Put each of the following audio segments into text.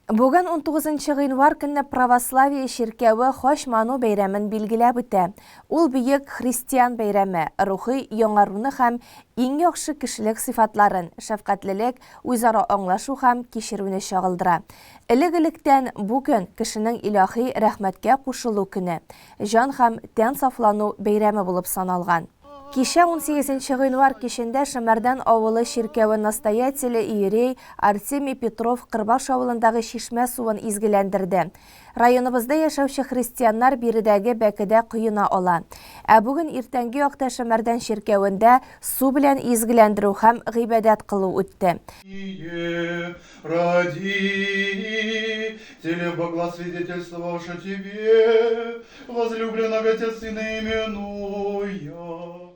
Бүгін 19 ғинвар күнні православие шіркеуі хош ману бәйрәмін белгіләп үтә. Ул бүйек христиан бәйрәме, рухи яңаруны һәм иң яхшы кешелек сыйфатларын, шәфкатьлелек, үзара аңлашу һәм кичерүне чагылдыра. Элек-электән бу көн кешенең илаһи рәхмәткә кушылу көне, жан һәм тән сафлану бәйрәме булып саналган. Кичә 18 гыйнвар кичендә Шәмәрдән авылы ширкәве настоятеле иерей Артемий Петров Кырбаш авылындагы чишмә суын изгеләндерде. Районыбызда яшәүче христианнар биредәге бәкедә коена ала. Ә бүген иртәнге вакытта Шәмәрдән ширкәвендә су белән изгеләндерү һәм гыйбадәт кылу үтте. Теле благосвидетельствовавши тебе, возлюбленного Отец Сына именуя.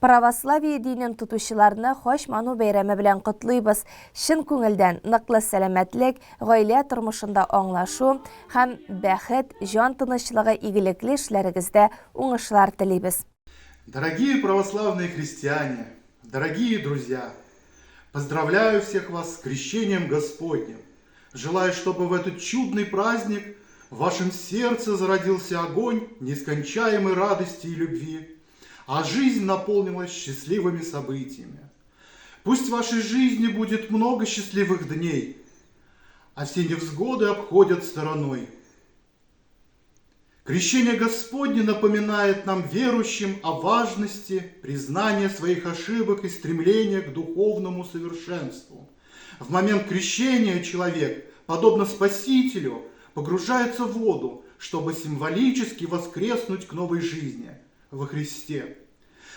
Православие динен тутучыларны хош ману бәйрәме белән котлыйбыз. Шын күңелдән ныклы сәламәтлек, гаилә тормышында аңлашу һәм бәхет, җан тынычлыгы, игелекле эшләрегездә уңышлар телибез. Дорогие православные христиане, дорогие друзья, поздравляю всех вас с крещением Господним. Желаю, чтобы в этот чудный праздник в вашем сердце зародился огонь нескончаемой радости и любви, а жизнь наполнилась счастливыми событиями. Пусть в вашей жизни будет много счастливых дней, а все невзгоды обходят стороной. Крещение Господне напоминает нам, верующим, о важности признания своих ошибок и стремления к духовному совершенству. В момент крещения человек, подобно Спасителю, погружается в воду, чтобы символически воскреснуть к новой жизни во Христе.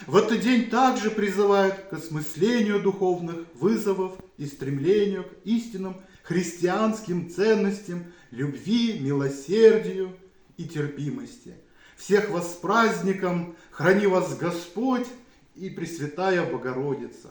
В этот день также призывают к осмыслению духовных вызовов и стремлению к истинным христианским ценностям, любви, милосердию и терпимости. Всех вас с праздником, храни вас Господь и Пресвятая Богородица.